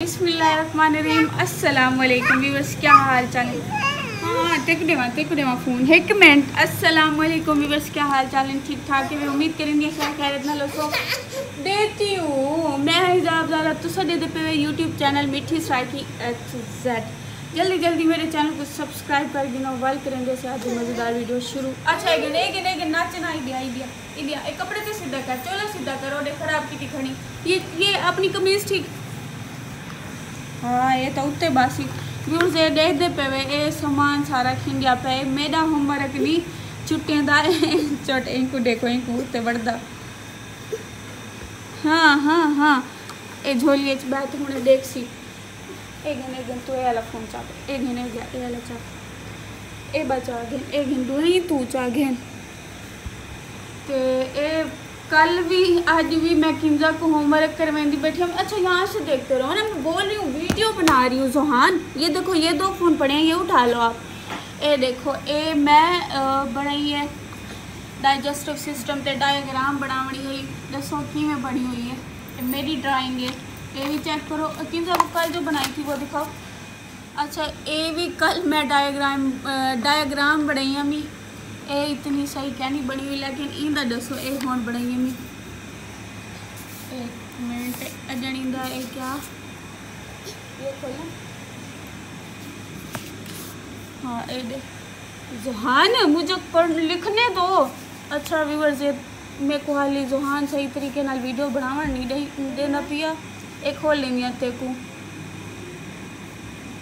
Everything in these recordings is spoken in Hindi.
बिस्मिल्लाहिर्रहमानिर्रहीम। अस्सलाम वालेकुम व्यूअर्स, क्या हाल चाल है? हाँ टेक देवा फ़ोन एक मिनट। अस्सलाम वालेकुम व्यूअर्स, क्या हाल चाल है? ठीक ठाक है। मैं उम्मीद करेंगे खैर खैरियत ना लोगों देती हूँ। मैं हिजाब ज़्यादा तुसा दे पे यूट्यूब चैनल मिठी सराइकी XZ। जल्दी मेरे चैनल को सब्सक्राइब कर गिनो वाल करेंगे से आज मज़ेदार वीडियो शुरू। अच्छा एक नाचना इंडिया एक कपड़े से सीधा कर, चोला सीधा करो, डे खराब की खड़ी ये अपनी कमीज ठीक। हाँ ये तो उत्ते बासी व्यूर्स ये देखते पे ये सामान सारा खिंडिया पे मेरा होमवर्क भी छुट्टियां दा चोट इनको देखो इनको उत्ते बढ़दा। हाँ ये झोलिए बात हमने देख सी एक घन तू ये फोन चाप एक घन ये वाला चाप ए बचा घेन एक घन दो ही तू चा घेन ते ए कल भी आज भी मैं किंजा को होमवर्क करवाई बैठी हूँ। अच्छा यहाँ से देखते रहो ना, मैं बोल रही हूँ वीडियो बना रही हूँ। जोहान ये देखो ये दो फ़ोन पड़े हैं, ये उठा लो आप। ये देखो ये मैं बनाई है डाइजेस्टिव सिस्टम ते डायग्राम बनावनी हुई दसो कि में बनी हुई है। ये मेरी ड्राइंग है, ये भी चेक करो। किंजा को कल जो बनाई थी वो दिखाओ। अच्छा ये भी कल मैं डायग्राम बनाई है मी ए इतनी सही क्या नहीं बनी हुई, लेकिन इंदा दसो ए होन बनाई है मी। एक मिनट अजनी दा ए क्या ये खोला। हाँ ए दे जोहान मुझे पढ़ लिखने दो। अच्छा व्यूअर्स ये मेरे को हाली जोहान सही तरीके नाल वीडियो बनावा नहीं देना पिया। एक खोल लेनी है ते को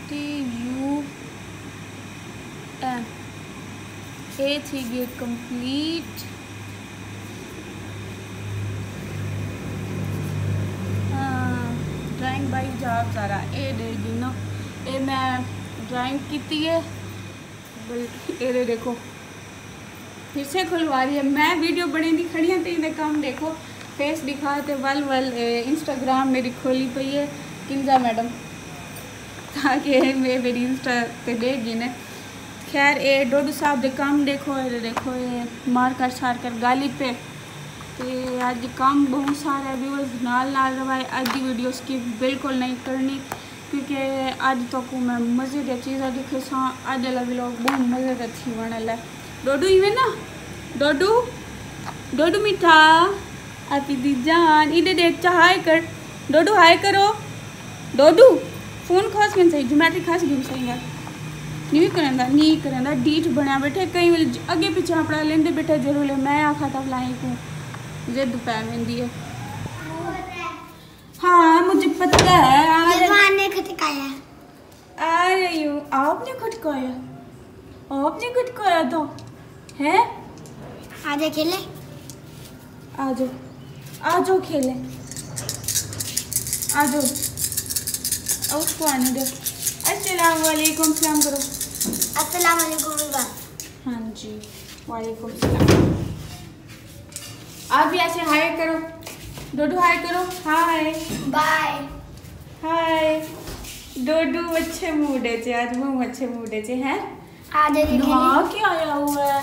TUM ए थी ये कंप्लीट। हाँ ड्राइंग बाई जाब सारा ए देगी ना ए मैं ड्राइंग की है बल्कि देखो फिर से खुलवा रही है। मैं वीडियो बनी दी खड़ी है तो काम देखो फेस दिखाते वल इंस्टाग्राम मेरी खोली पई है किंजा मैडम ताकि मेरी इंस्टा पे देगी ना। खैर ये डोडू साहब दे काम देखो ये मार कर गाली पे ते आज काम बहुत सारा व्यूअर्स नाल रवाए। आज की वीडियो स्किप बिल्कुल नहीं करनी क्योंकि आज तो को मैं मज़े चीज़ा दिखे सा आज वाला व्लॉग बहुत मज़े का थी वणल है। डोडू इवे ना डोडू मीठा आपी दी जान इधे देख चा हाय कर डोडू हाय करो। डोडू फोन खास के सही ज्योमेट्री खास गिम सही है नहीं करेंदा डीठ बनया बैठे कई अगे पीछे अपना लेंदे बैठे जरूर है। मैं आखा था लाई को जिद पै मेंदी है। हाँ मुझे पता है आपने खटकाया तो है। आजा खेले आजो खेले आजो उसको आने दो। अस्सलाम वालेकुम सलाम करो। अस्सलाम वालेकुम विवाह। हाँ जी वालेकुम सलाम। आप भी ऐसे हाय करो डोडू हाय करो। हाय बाय हाय डोडू अच्छे मूड है आज वो अच्छे मूड है हैं। आजा नहा के आया हुआ है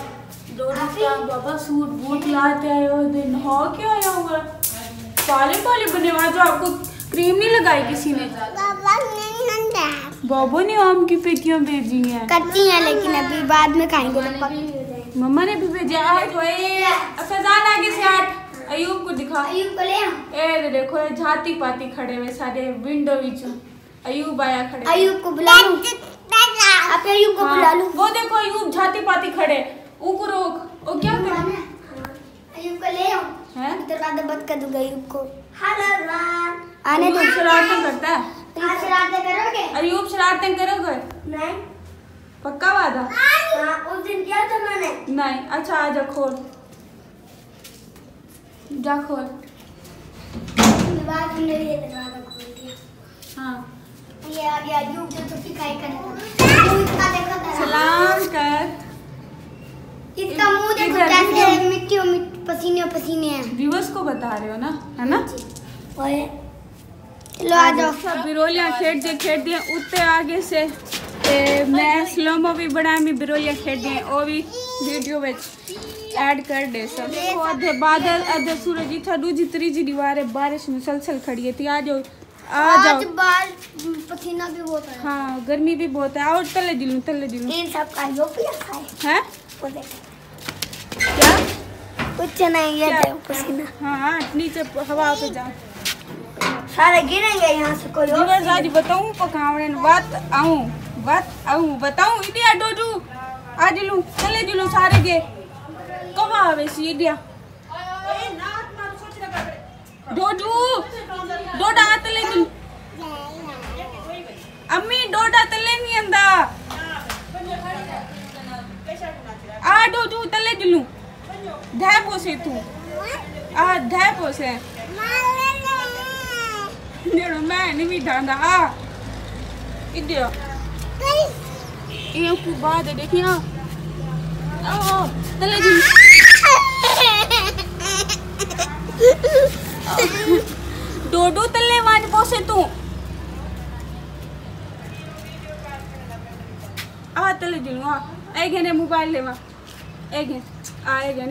डोडू का बाबा सूट बूट लाते आए हो नहा के आया हुआ है पाले बने हुआ। जो आपको क्रीम नहीं लगाई किसी ने? बाबू ने आम की पेटियां भेजी हैं कच्ची हैं लेकिन अभी बाद में खाएंगे तो पक्की। मम्मा ने भी भेजा फैजान आगे से हट अयूब को दिखा। अयूब को ले ए देखो ये झाती पाती खड़े हुए सारे विंडो विचों। अयूब आया खड़े। अयूब को बुला लो आप अयूब को बुला लो। वो देखो अयूब झाती पाती खड़े ऊको रोक ओ क्या कर अयूब को ले आओ हैं दरवाजा बंद कर दूंगा अयूब को। हेलो आने दो। शरारतें करता है शरारतें करोगे? अयूब शरारतें करोगे? नहीं पक्का वादा? हाँ उस दिन किया था मैंने। नहीं अच्छा आजा खोल जा खोल। दरवाजा खोल दिया। हाँ ये आ गया अयूब जो छुट्टी खाई कर सलाम कर। इसका मुंह देखो कैसे मिट्टी पसीने हैं। व्यूअर्स को बता रहे हो ना है ना? चलो आ जाओ। बिरोलियां खेड दिया उत्ते आगे से ते मैं स्लोमो भी बना मी बिरोलियां खेड दिया वो भी वीडियो में ऐड कर दे सब। देखो आधे बादल आधे सूरज इतना दूजी तीजी दीवार है बारिश मुसलसल खड़ी है। आ जाओ आ जाओ। आज बाल पसीना भी बहुत है। हाँ गर्मी भी बहुत है। और तले दिलूं इन सब का यो भी रखा है। हैं? वो देख क्या कुछ नहीं, ये क्या? देखो पसीना हाँ नीचे हवा पे जाओ। सारे गिरेंगे यहाँ से। कोई और दिवस आज बताऊं पकावड़े बात आऊं बताऊं इंडिया डोडू आज लूं तले दिलूं सारे के कब आवे सी इंडिया डोडू डोडा तले दिल अम्मी डोडा तले नहीं अंदा आ डोडू तले दिलूं धै पोसे तू आ धै पोसे नेड़ो मैं नहीं भी डांदा आ इंडिया ये खूब बात है देखिए ओ तले दिल डोडू तले वान पोसे तू आ तले दिल आ एक ने मोबाइल लेवा एक आएगा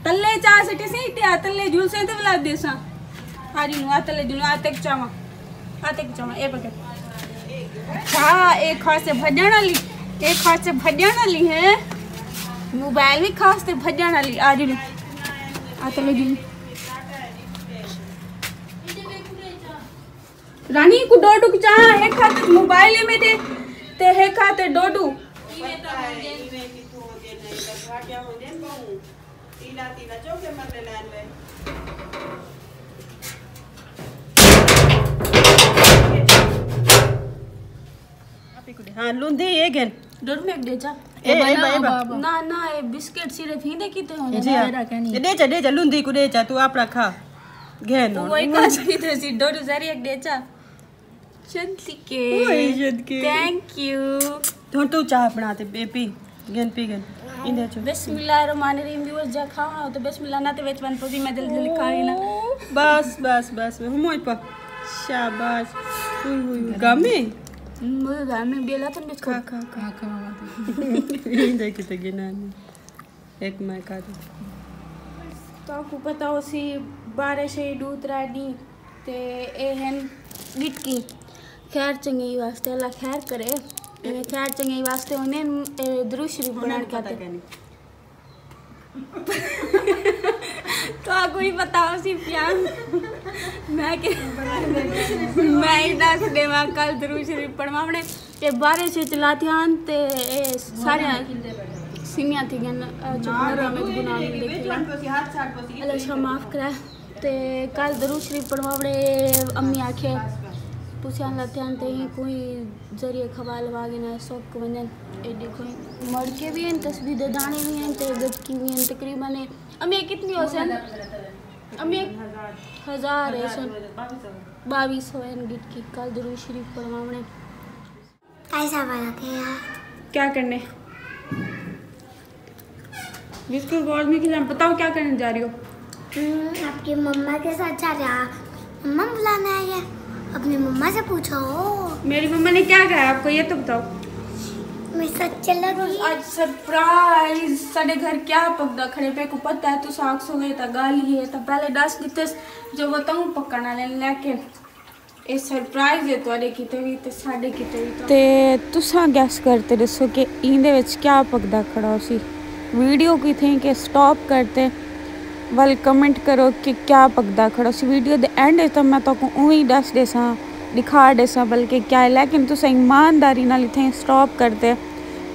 तल्ले चा से किसी इत्या तल्ले झूल से तो बुला देसा हारी नु आ तल्ले झूल आते चामा ए पकड़ हाँ एक खास से भजन वाली है मोबाइल भी खास से भजन वाली आ जुलू आ तल्ले झूल रानी को डोडू को चाह है खाते मोबाइल में दे ते है खाते डोडू हाँ लुंदी ये गेन डोडू में दे जा ए बाबा ना ए बिस्किट सिर्फ ही देखी तो होने जी दे जा लुंदी को दे जा तू आपरा खा गेन तो वही का छी तो सी डोडू सारी एक दे जा चंती के थैंक यू तू चाह बनाते बेपी गेन पी गेन इंदे चो बिस्मिल्लाहिर्रहमानिर्रहीम व्यूअर्स जा खाओ तो बिस्मिल्लाह ना तो वेच बन पोसी मैं जल्दी खाई ना बस मोय पा शाबाश हुई गामे मुझे घर में बेला तो बिच खा इंदे किते गिना एक मैं खा दे तो आपको पता हो सी बारिश है दूध रानी ते ए हन गिटकी खैर चंगी वास्ते अल्लाह खैर करे खैर चंगी वास्ते उन्हें दुरूद शरीफ बनाने का तो आपको ही बताओ सी प्यार मैं दस दे कल दुरूद शरीफ पढ़वाने ते बारिश चलाती आन ते सारे सीनिया थी गन जो में गुनाह देखिला अल्लाह शा माफ करे ते कल दुरूद शरीफ पढ़वाने अम्मी आखे पुछान लथ्यान ते कोई जरिए खवाल वागे ना सब वजन ए देखो मड़के भी हैं तस्बीह दे दाने भी हैं ते गटकी भी हैं तकरीबन अम्मी कितनी हो सन अम्मी 1000 है सन 2200 है गिटकी कल दुरूद शरीफ पढ़वाने कैसा बनाते हैं यार? क्या करने बिस्कुट बहुत में खिला बताओ क्या करने जा रही हो आपकी मम्मा के साथ जा रहा मम्मा बुलाना है अपनी मम्मा से पूछो। मेरी मम्मा ने क्या कहा आपको ये तो बताओ। मैं सच्चे लगी आज सरप्राइज साडे घर क्या पकदा खड़े पे को पता है तू साग सो गए ता गाली है ता पहले 10 दिते जो बताऊं पकाना लेके ए सरप्राइज है तोरे किते भी ते साडे किते भी ते तुसा गैस करते दसो कि इंदे विच क्या पकदा खड़ा सी वीडियो की थे कि स्टॉप करते वल कमेंट करो कि क्या पकदा खड़ा सी वीडियो दे एंड तो मैं तो उही दस देसा दिखा देसा बल्कि क्या है लेकिन तुस ईमानदारी नाल इथे स्टॉप करते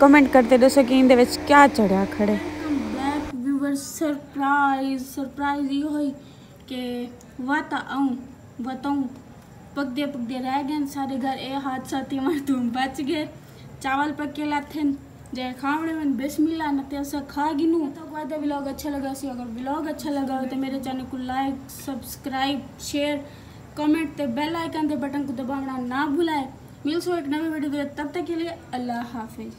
कमेंट करते दसो कि इंदे विच क्या चढ़िया खड़े बैक व्यूअर्स सरप्राइज ये होई कि वाता आऊं बताऊं पकदे रह गए सारे घर ए हादसा थी मार तुम बच गए चावल पके लाथे जय खावड़े में बिस्मिल्लाह न ते खा गिनू तो बाद व्लॉग अच्छा लगा सी अगर व्लॉग अच्छा लगा हो तो मेरे चैनल को लाइक सब्सक्राइब शेयर कमेंट ते बेल आइकन के बटन को दबाना ना भूलाए मिलसो एक नवी वीडियो तब तक के लिए अल्लाह हाफिज।